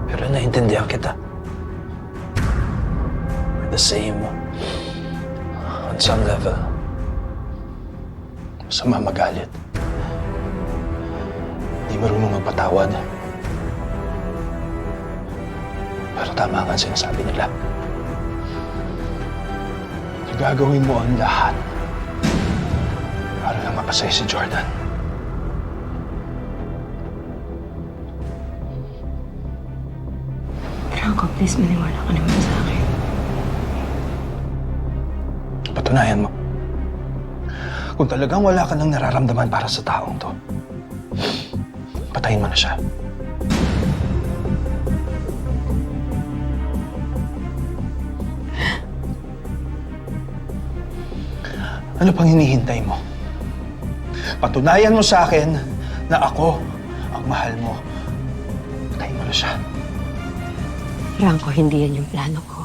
Pero naiintindihan kita. We're the same. On some level. Masama magalit. Hindi marunong magpatawad. Pero tama nga ang sinasabi nila. Gagawin mo ang lahat para lang mapasaya si Jordan. Franco, please maniwala ka naman sa akin. Patunayan mo. Kung talagang wala ka nang nararamdaman para sa taong to, patayin mo na siya. Ano pang hinihintay mo? Patunayan mo sa akin na ako ang mahal mo. Patayin mo na siya. Franco, hindi yan yung plano ko.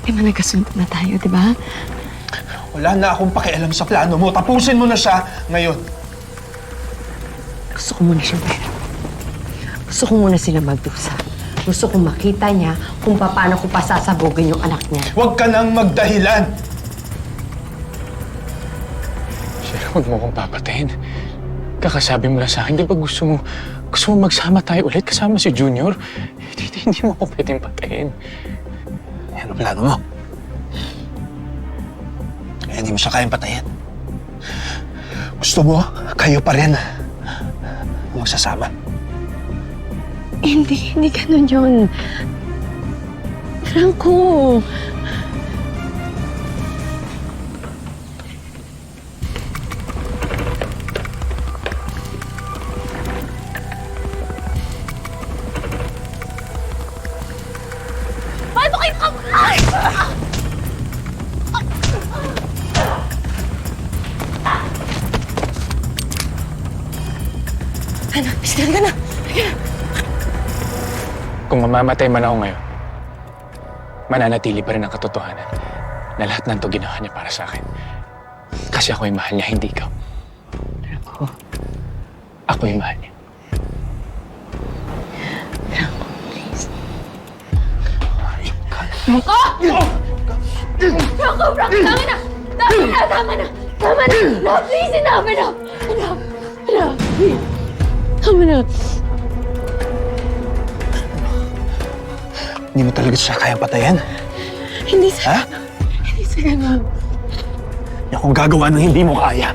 Di ba nagkasundo na tayo, di ba? Wala na akong pakialam sa plano mo. Tapusin mo na siya ngayon. Gusto ko muna siyang pera. Gusto ko muna sila magdusa. Gusto kong makita niya kung paano ko pasasabugin yung anak niya. Huwag ka nang magdahilan. Sir, huwag mo akong papatayin. Kakasabi mo lang sa akin, di ba gusto mo magsama tayo ulit kasama si Junior? Hindi mo ako pwedeng patayin. Ano plano mo? Kaya hindi mo siya kayang patayin. Gusto mo, kayo pa rin magsasama. Hindi ganun yun. Franco! Paano kayo Ay! Ano? Pistilan ka na! Kung mamamatay man ako ngayon, mananatili pa rin ang katotohanan na lahat ng to ginawa niya para sa akin. Kasi ako yung mahal niya, hindi ikaw. Franco. Ako yung mahal niya. Franco, please. Franco! Franco! Franco! Tama na! Tama na! Tama na! Tama na! No, please! Enough! Enough! Enough! Enough! Please! Tama na. Hindi mo talaga siya kayang patayin? Hindi sa... Ha? Hindi sa ganun. Hindi akong gagawa ng hindi mo kaya.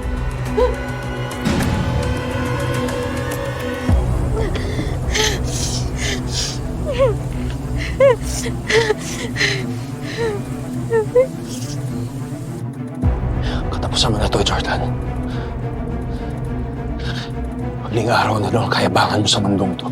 Katapusan mo na to, Jordan. Huling araw na lang kayabangan mo sa mundong to.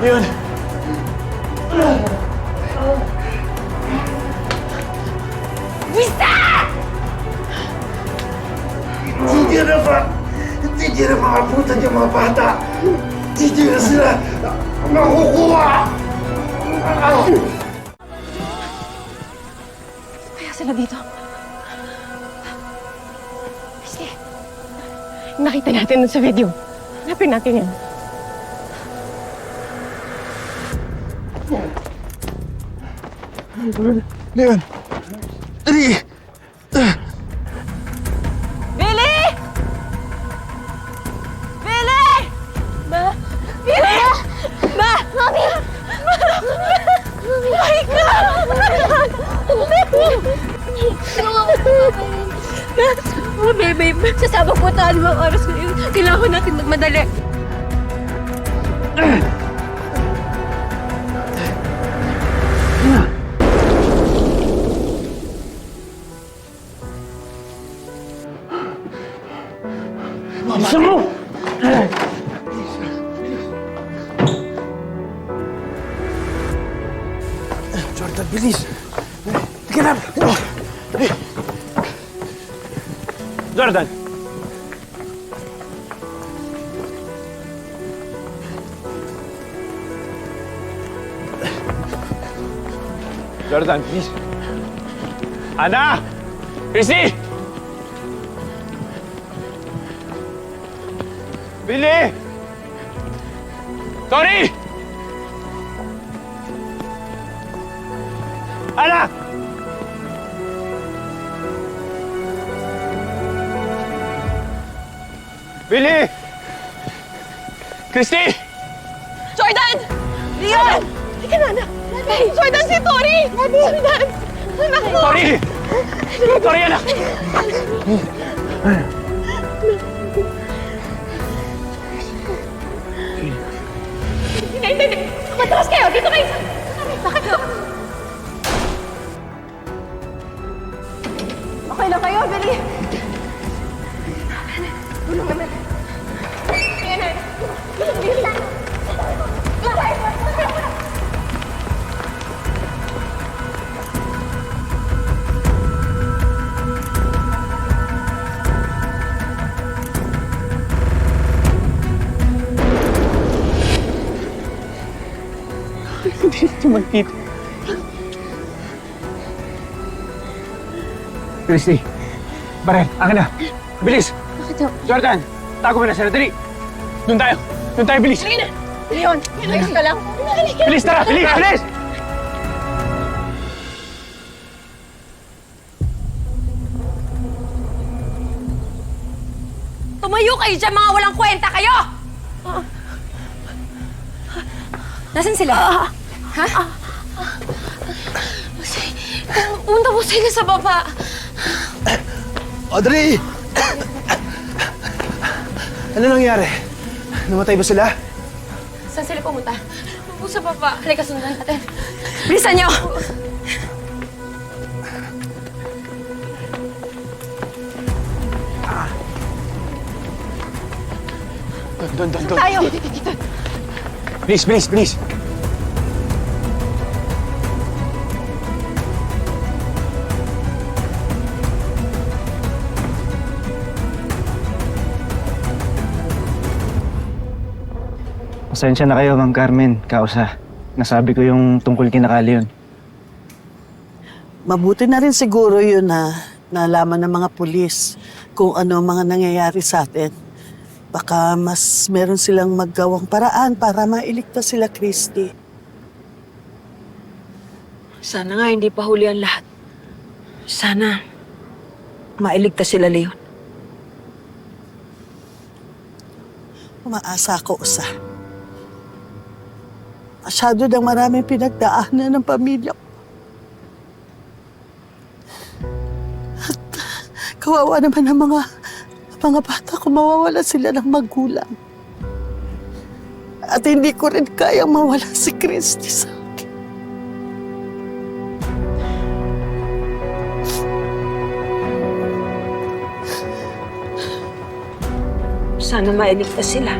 Yun. Hindi na makabutan yung mga bata. Hindi na sila makukuha. Kaya sila dito. Kasi, nakita natin dun sa video. Hanapin natin yan. Leon! Dali! Billy! Billy! Ma! Billy! Ma! Mami! My God! Oh, baby, sasabak po tayo ng oras ngayon. Kailangan natin magmadali. Jordan, bilis! Tika na! Jordan! Jordan, please. Ana! Christy! Billy! Tori! Ana! Billy! Christy! Jordan! Leon! Halika na, anak. Jordan, si Tori! Jordan! Anak mo! Tori! Tori, anak! Hindi. Matras kayo! Dito kayo! Bakit to? Okay lang kayo, Billy? Tulong naman. Ayan na. Billy! Hindi magkita. Christy! Barel, akin na! Bilis! Bakit to? Jordan! Tago mo na sila, dali! Doon tayo! Doon tayo, bilis! Sige na! Leon! Ayos ka lang? Halika! Bilis, tara! Bilis! Bilis! Tumayo kayo dyan, mga walang kwenta kayo! Nasaan sila? Ha? Punta po sila sa baba. Audrey! Ano nangyari? Namatay ba sila? Saan sila pumunta? Po sa baba. Halika, sundan natin. Bilisan niyo! Doon. Tayo! Bilis! Pasensya na kayo, Ma'am Carmen, Kausa. Nasabi ko yung tungkol kina Leon. Mabuti na rin siguro yun na nalaman ng mga pulis kung ano ang mga nangyayari sa atin. Baka mas meron silang maggawang paraan para mailigtas sila, Christy. Sana nga hindi pa huli ang lahat. Sana mailigtas sila, Leon. Umaasa ako, Usa. Masyado ng maraming pinagdaanan ng pamilya ko. At kawawa naman ang mga bata kung mawawala sila ng magulang. At hindi ko rin kayang mawala si Christy sa akin. Sana mailigtas sila.